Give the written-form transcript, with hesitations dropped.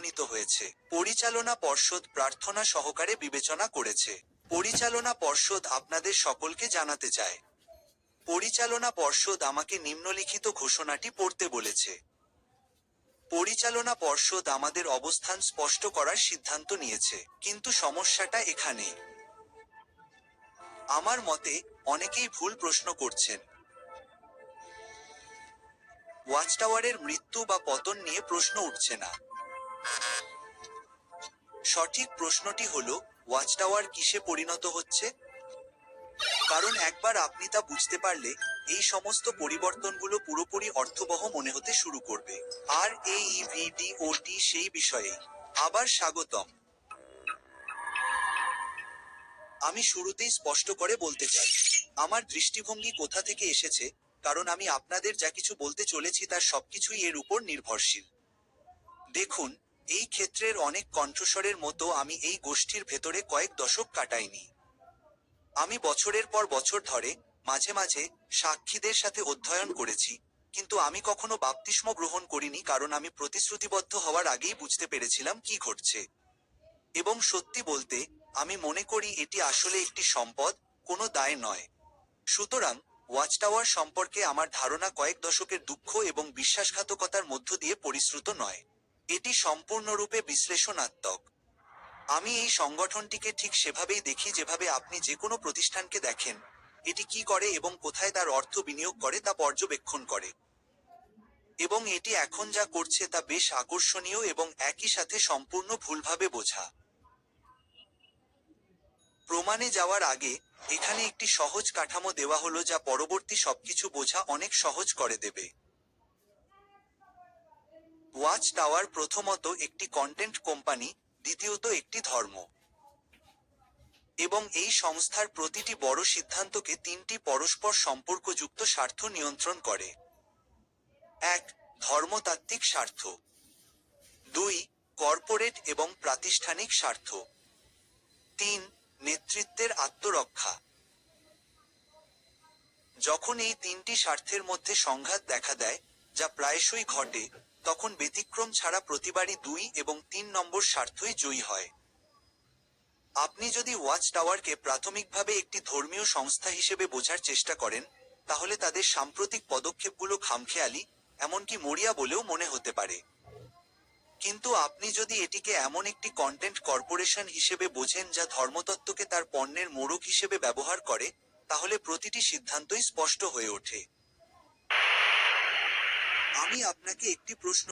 উপনীত হয়েছে। পরিচালনা পর্ষদ প্রার্থনা সহকারে বিবেচনা করেছে। পরিচালনা পর্ষদ আপনাদের সকলকে জানাতে চায়। পরিচালনা পর্ষদ আমাকে নিম্নলিখিত ঘোষণাটি পড়তে বলেছে। পরিচালনা পর্ষদ আমাদের অবস্থান স্পষ্ট করার সিদ্ধান্ত নিয়েছে, কিন্তু সমস্যাটা এখানে। আমার মতে, অনেকেই ভুল প্রশ্ন করছেন। ওয়াচটাওয়ারের মৃত্যু বা পতন নিয়ে প্রশ্ন উঠছে না। সঠিক প্রশ্নটি হলো, ওয়াচটাওয়ার কিসে পরিণত হচ্ছে? কারণ একবার আপনি তা বুঝতে পারলে, এই সমস্ত পরিবর্তনগুলো পুরোপুরি অর্থবহ মনে হতে শুরু করবে। আর এইভিডিওটি সেই বিষয়েই। আবার স্বাগতম। আমি শুরুতেই স্পষ্ট করে বলতে চাই, আমার দৃষ্টিভঙ্গি কোথা থেকে এসেছে, কারণ আমি আপনাদের যা কিছু বলতে চলেছি তার সবকিছুই এর উপর নির্ভরশীল। দেখুন, এই ক্ষেত্রের অনেক কণ্ঠস্বরের মতো আমি এই গোষ্ঠীর ভেতরে কয়েক দশক কাটাইনি। আমি বছরের পর বছর ধরে, মাঝে মাঝে, সাক্ষীদের সাথে অধ্যয়ন করেছি, কিন্তু আমি কখনো বাপ্তিস্ম গ্রহণ করিনি, কারণ আমি প্রতিশ্রুতিবদ্ধ হওয়ার আগেই বুঝতে পেরেছিলাম কি ঘটছে। এবং সত্যি বলতে, আমি মনে করি এটি আসলে একটি সম্পদ, কোনো দায় নয়। সুতরাং, ওয়াচটাওয়ার সম্পর্কে আমার ধারণা কয়েক দশকের দুঃখ এবং বিশ্বাসঘাতকতার মধ্য দিয়ে পরিশ্রুত নয়। এটি সম্পূর্ণরূপে বিশ্লেষণাত্মক। আমি এই সংগঠনটিকে ঠিক সেভাবেই দেখি যেভাবে আপনি যে কোনো প্রতিষ্ঠানকে দেখেন, এটি কি করে এবং কোথায় তার অর্থ বিনিয়োগ করে তা পর্যবেক্ষণ করে। এবং এটি এখন যা করছে তা বেশ আকর্ষণীয় এবং একই সাথে সম্পূর্ণ ভুলভাবে বোঝা। প্রমাণে যাওয়ার আগে, এখানে একটি সহজ কাঠামো দেওয়া হলো যা পরবর্তী সবকিছু বোঝা অনেক সহজ করে দেবে। ওয়াচ টাওয়ার প্রথমত একটি কন্টেন্ট কোম্পানি, দ্বিতীয়ত একটি ধর্ম। এবং এই সংস্থার প্রতিটি বড় সিদ্ধান্তকে তিনটি পরস্পর সম্পর্কযুক্ত স্বার্থ নিয়ন্ত্রণ করে। 1. ধর্মতাত্ত্বিক স্বার্থ। 2. কর্পোরেট এবং প্রাতিষ্ঠানিক স্বার্থ। 3. নেতৃত্বের আত্মরক্ষা। যখন এই তিনটি স্বার্থের মধ্যে সংঘাত দেখা দেয়, যা প্রায়শই ঘটে, তখন ব্যতিক্রম ছাড়া প্রতিবারই 2 এবং 3 নম্বর স্বার্থই জয়ী হয়। আপনি যদি ওয়াচ টাওয়ারকে প্রাথমিকভাবে একটি ধর্মীয় সংস্থা হিসেবে বোঝার চেষ্টা করেন, তাহলে তাদের সাম্প্রতিক পদক্ষেপগুলো খামখেয়ালি, এমনকি মরিয়া বলেও মনে হতে পারে। কিন্তু আপনি যদি এটিকে এমন একটি কন্টেন্ট কর্পোরেশন হিসেবে বোঝেন যা ধর্মতত্ত্বকে তার পণ্যের মোড়ক হিসেবে ব্যবহার করে, তাহলে প্রতিটি সিদ্ধান্তই স্পষ্ট হয়ে ওঠে। আমি আপনাকে একটি প্রশ্ন